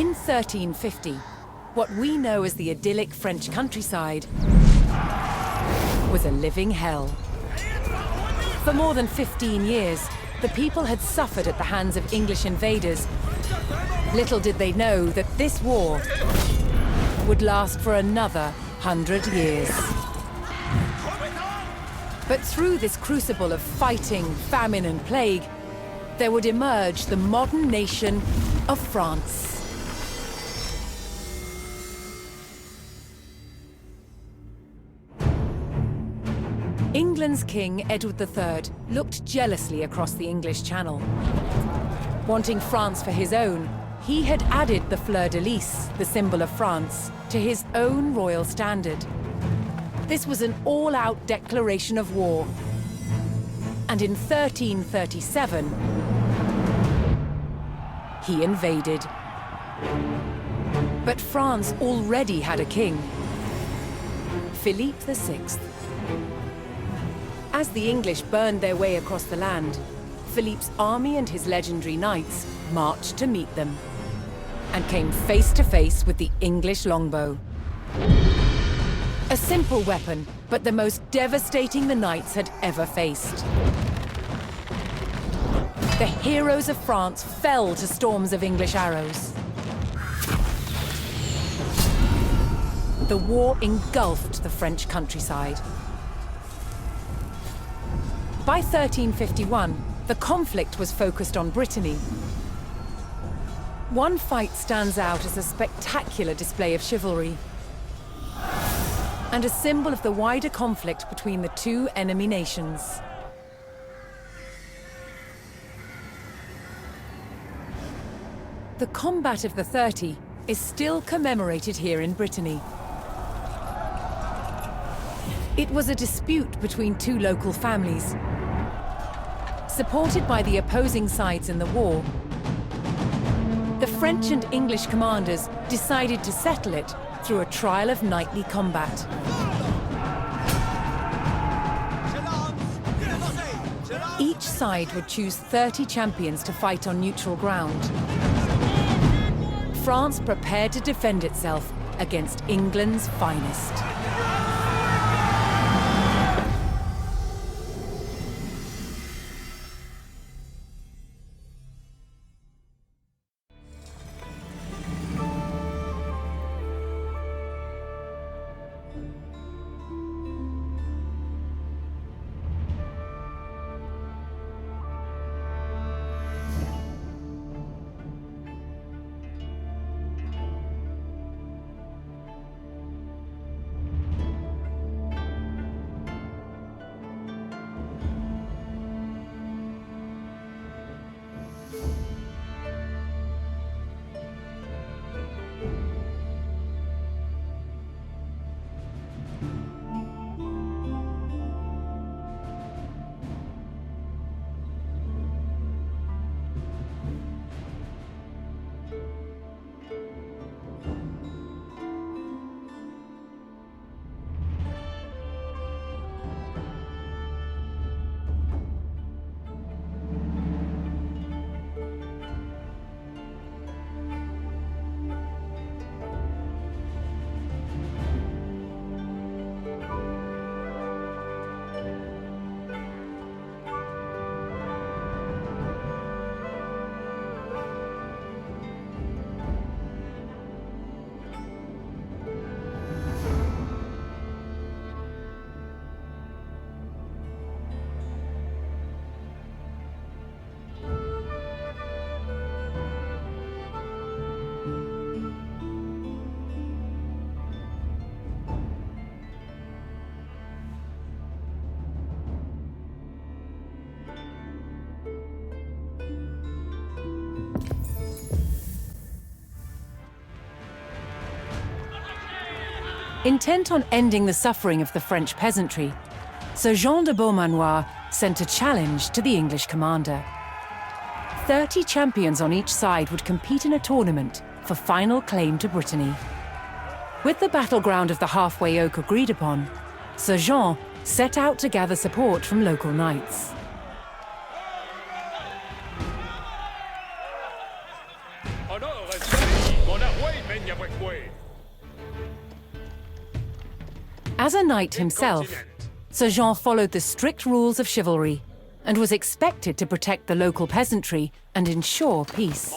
In 1350, what we know as the idyllic French countryside was a living hell. For more than 15 years, the people had suffered at the hands of English invaders. Little did they know that this war would last for another 100 years. But through this crucible of fighting, famine and plague, there would emerge the modern nation of France. England's King Edward III looked jealously across the English Channel. Wanting France for his own, he had added the fleur-de-lis, the symbol of France, to his own royal standard. This was an all-out declaration of war. And in 1337, he invaded. But France already had a king, Philippe VI. As the English burned their way across the land, Philippe's army and his legendary knights marched to meet them and came face to face with the English longbow. A simple weapon, but the most devastating the knights had ever faced. The heroes of France fell to storms of English arrows. The war engulfed the French countryside. By 1351, the conflict was focused on Brittany. One fight stands out as a spectacular display of chivalry and a symbol of the wider conflict between the two enemy nations. The Combat of the 30 is still commemorated here in Brittany. It was a dispute between two local families. Supported by the opposing sides in the war, the French and English commanders decided to settle it through a trial of knightly combat. Each side would choose 30 champions to fight on neutral ground. France prepared to defend itself against England's finest. Intent on ending the suffering of the French peasantry, Sir Jean de Beaumanoir sent a challenge to the English commander. 30 champions on each side would compete in a tournament for final claim to Brittany. With the battleground of the Halfway Oak agreed upon, Sir Jean set out to gather support from local knights. a knight himself, Sir Jean followed the strict rules of chivalry and was expected to protect the local peasantry and ensure peace.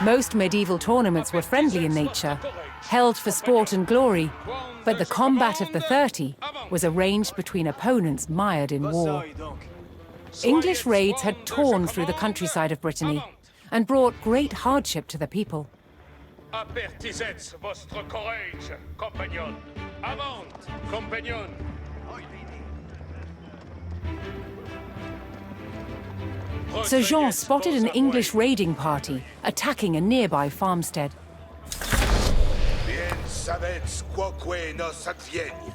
Most medieval tournaments were friendly in nature, held for sport and glory, but the combat of the 30 was arranged between opponents mired in war. English raids had torn through the countryside of Brittany and brought great hardship to the people. Apertisez votre courage, compagnon. Avant, compagnon. Sir Jean spotted an English raiding party attacking a nearby farmstead. Bien savez quoque nos advienne.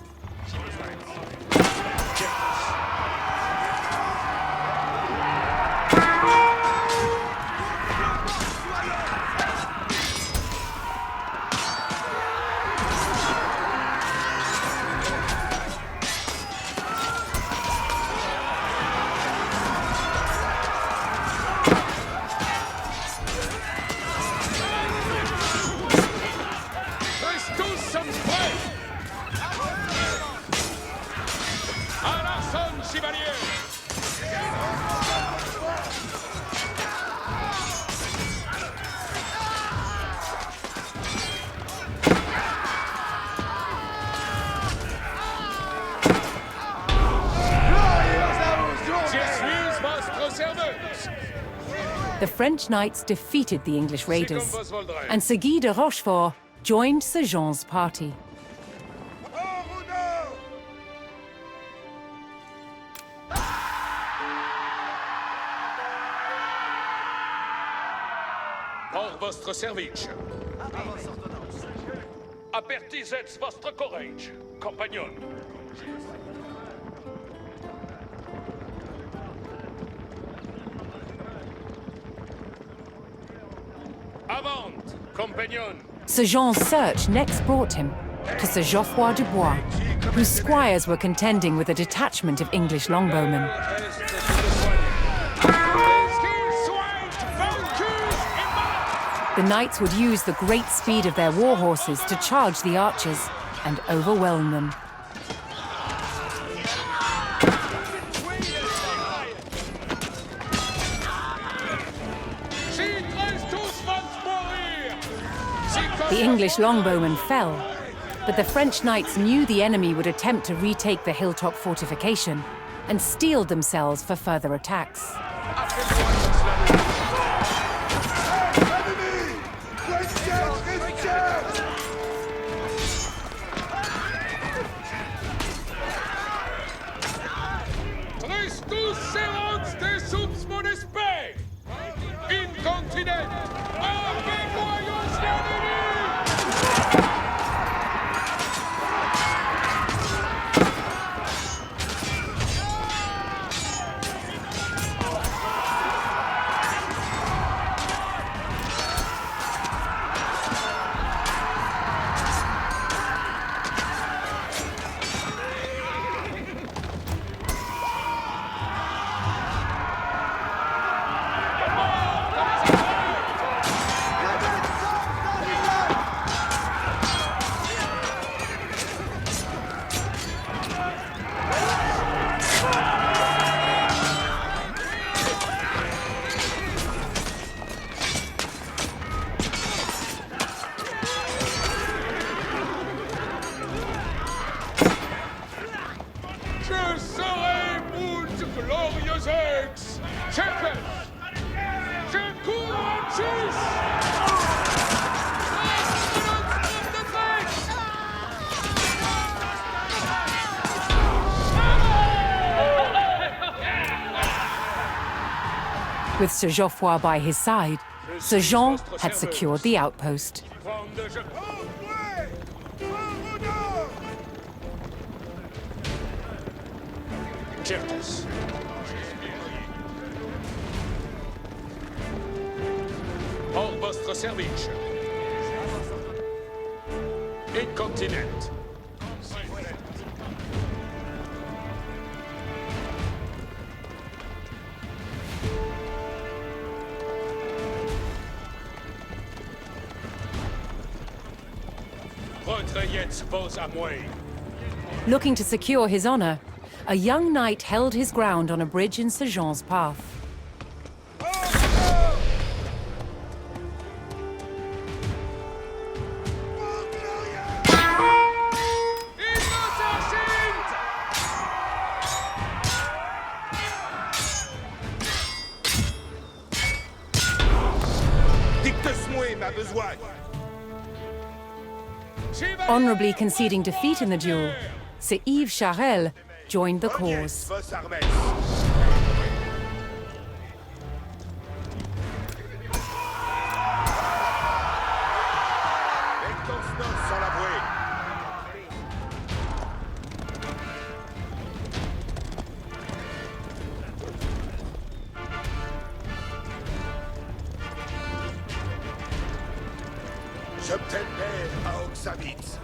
The French knights defeated the English raiders, and Sir Guy de Rochefort joined Sir Jean's party. Pour votre service. Apertisez votre courage, compagnon. Avant, compagnon. Sir Jean's search next brought him to Sir Geoffroy de Bois, whose squires were contending with a detachment of English longbowmen. The knights would use the great speed of their war horses to charge the archers and overwhelm them. The English longbowmen fell, but the French knights knew the enemy would attempt to retake the hilltop fortification and steeled themselves for further attacks. With Sir Geoffroy by his side, Sir Jean had secured the outpost. Certes. Hors votre service. Incontinent. Retrayez vos amours. Looking to secure his honor, a young knight held his ground on a bridge in Sir Jean's path. Dicte-moi ma besogne. Honorably conceding defeat in the duel, Sir Yves Charel joined the cause. Vos armes. Extensnos sans l'avouer. J'obtiendrai à Oxavitz.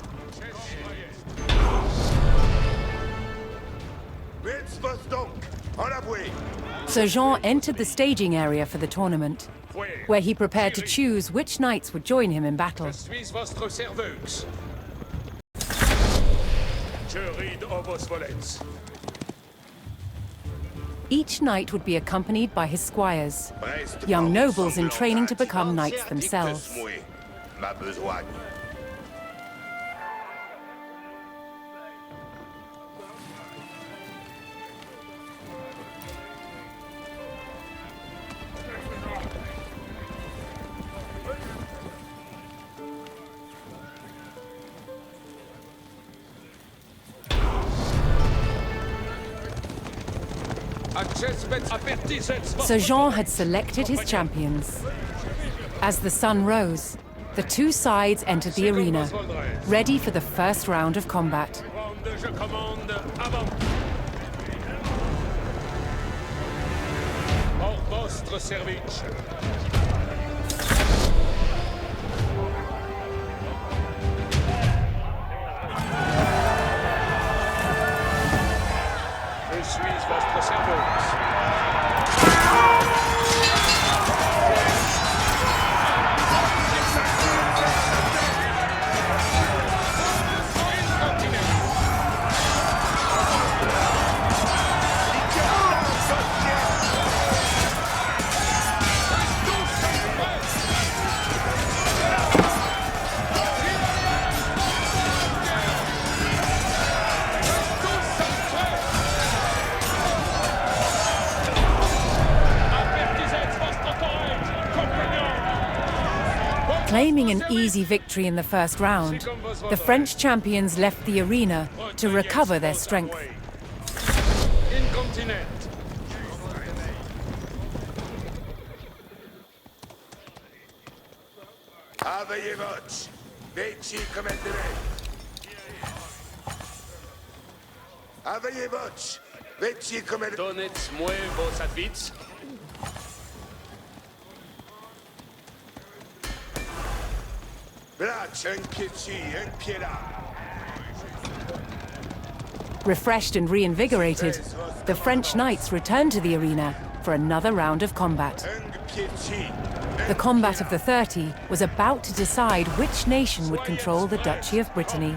Vite vos donc, en avouer. Sir Jean entered the staging area for the tournament, where he prepared to choose which knights would join him in battle. Suis votre serveuse. Je ride au vos volets. Each knight would be accompanied by his squires, Reste young par nobles in semblant training to become attirance, knights themselves. dicte-moi ma besogne. Sir Jean had selected his champions. As the sun rose, the two sides entered the arena, ready for the first round of combat. Je commande avant. Hors votre service. Je suis votre serveuse. Claiming an easy victory in the first round, the French champions left the arena to recover their strength. Incontinent. Aveillez votre. Veci commettere. Aveillez votre. Veci commettere. Donnez-moi vos advices. Blach, un pied ci, un pied là. Refreshed and reinvigorated, the French knights returned to the arena for another round of combat. Un pied ci. The combat of the 30 was about to decide which nation would control the Duchy of Brittany.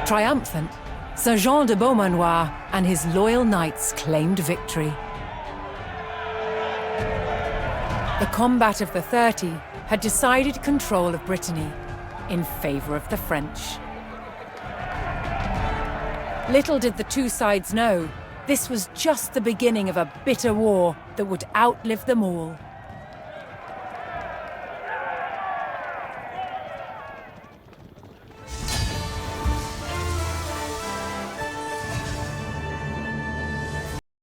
Triumphant, Sir Jean de Beaumanoir and his loyal knights claimed victory. The combat of the 30 had decided control of Brittany in favor of the French. Little did the two sides know, this was just the beginning of a bitter war that would outlive them all.